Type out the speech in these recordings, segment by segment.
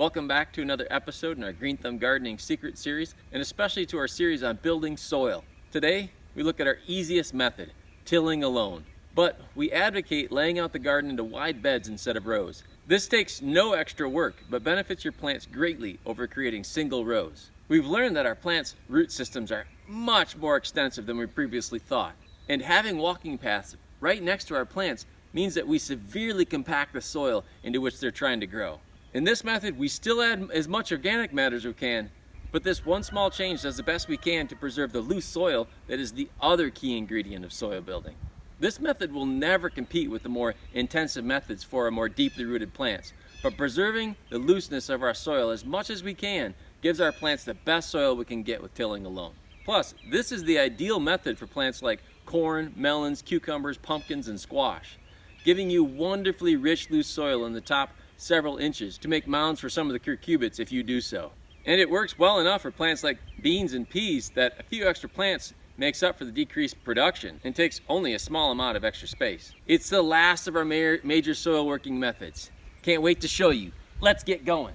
Welcome back to another episode in our Green Thumb Gardening Secret Series, and especially to our series on building soil. Today, we look at our easiest method, tilling alone. But we advocate laying out the garden into wide beds instead of rows. This takes no extra work, but benefits your plants greatly over creating single rows. We've learned that our plants' root systems are much more extensive than we previously thought. And having walking paths right next to our plants means that we severely compact the soil into which they're trying to grow. In this method, we still add as much organic matter as we can, but this one small change does the best we can to preserve the loose soil that is the other key ingredient of soil building. This method will never compete with the more intensive methods for our more deeply rooted plants, but preserving the looseness of our soil as much as we can gives our plants the best soil we can get with tilling alone. Plus, this is the ideal method for plants like corn, melons, cucumbers, pumpkins, and squash, giving you wonderfully rich loose soil in the top several inches to make mounds for some of the cucurbits if you do so. And it works well enough for plants like beans and peas that a few extra plants makes up for the decreased production and takes only a small amount of extra space. It's the last of our major soil working methods. Can't wait to show you. Let's get going.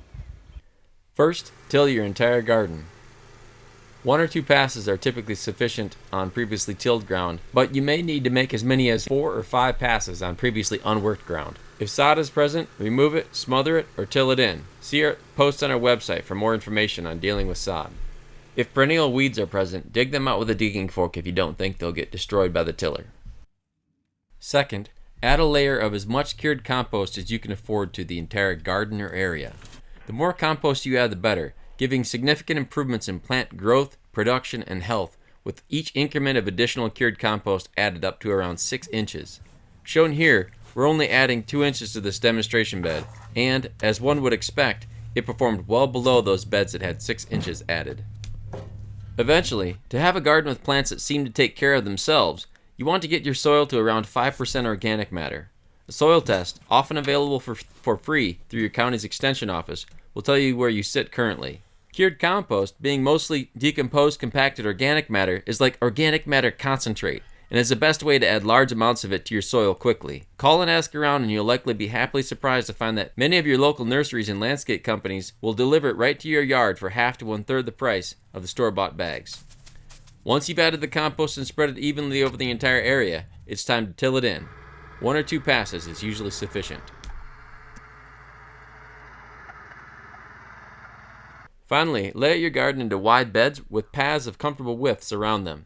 First, till your entire garden. 1 or 2 passes are typically sufficient on previously tilled ground, but you may need to make as many as 4 or 5 passes on previously unworked ground. If sod is present, remove it, smother it, or till it in. See our posts on our website for more information on dealing with sod. If perennial weeds are present, dig them out with a digging fork if you don't think they'll get destroyed by the tiller. Second, add a layer of as much cured compost as you can afford to the entire garden or area. The more compost you add, the better, giving significant improvements in plant growth, production, and health, with each increment of additional cured compost added up to around 6 inches. Shown here, we're only adding 2 inches to this demonstration bed, and, as one would expect, it performed well below those beds that had 6 inches added. Eventually, to have a garden with plants that seem to take care of themselves, you want to get your soil to around 5% organic matter. A soil test, often available for free through your county's extension office, will tell you where you sit currently. Cured compost, being mostly decomposed compacted organic matter, is like organic matter concentrate, and is the best way to add large amounts of it to your soil quickly. Call and ask around, and you'll likely be happily surprised to find that many of your local nurseries and landscape companies will deliver it right to your yard for half to 1/3 the price of the store-bought bags. Once you've added the compost and spread it evenly over the entire area, it's time to till it in. 1 or 2 passes is usually sufficient. Finally, lay out your garden into wide beds with paths of comfortable widths around them,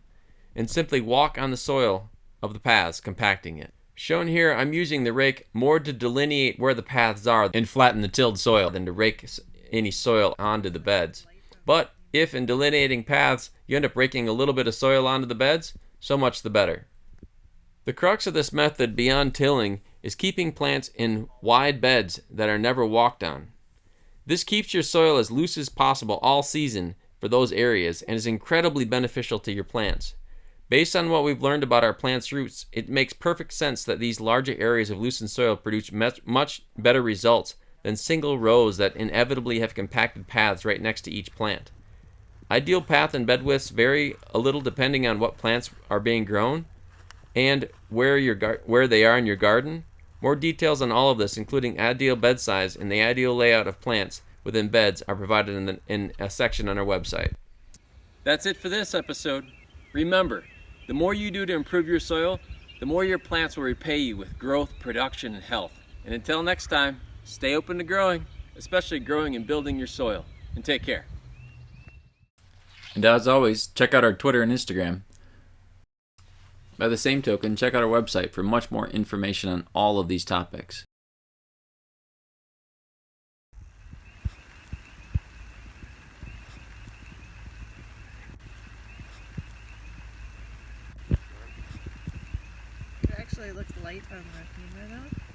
and simply walk on the soil of the paths, compacting it. Shown here, I'm using the rake more to delineate where the paths are and flatten the tilled soil than to rake any soil onto the beds. But if in delineating paths you end up raking a little bit of soil onto the beds, so much the better. The crux of this method beyond tilling is keeping plants in wide beds that are never walked on. This keeps your soil as loose as possible all season for those areas and is incredibly beneficial to your plants. Based on what we've learned about our plants' roots, it makes perfect sense that these larger areas of loosened soil produce much better results than single rows that inevitably have compacted paths right next to each plant. Ideal path and bed widths vary a little depending on what plants are being grown and where they are in your garden. More details on all of this, including ideal bed size and the ideal layout of plants within beds, are provided in a section on our website. That's it for this episode. Remember, the more you do to improve your soil, the more your plants will repay you with growth, production, and health. And until next time, stay open to growing, especially growing and building your soil. And take care. And as always, check out our Twitter and Instagram. By the same token, check out our website for much more information on all of these topics. It actually looks light on the camera though.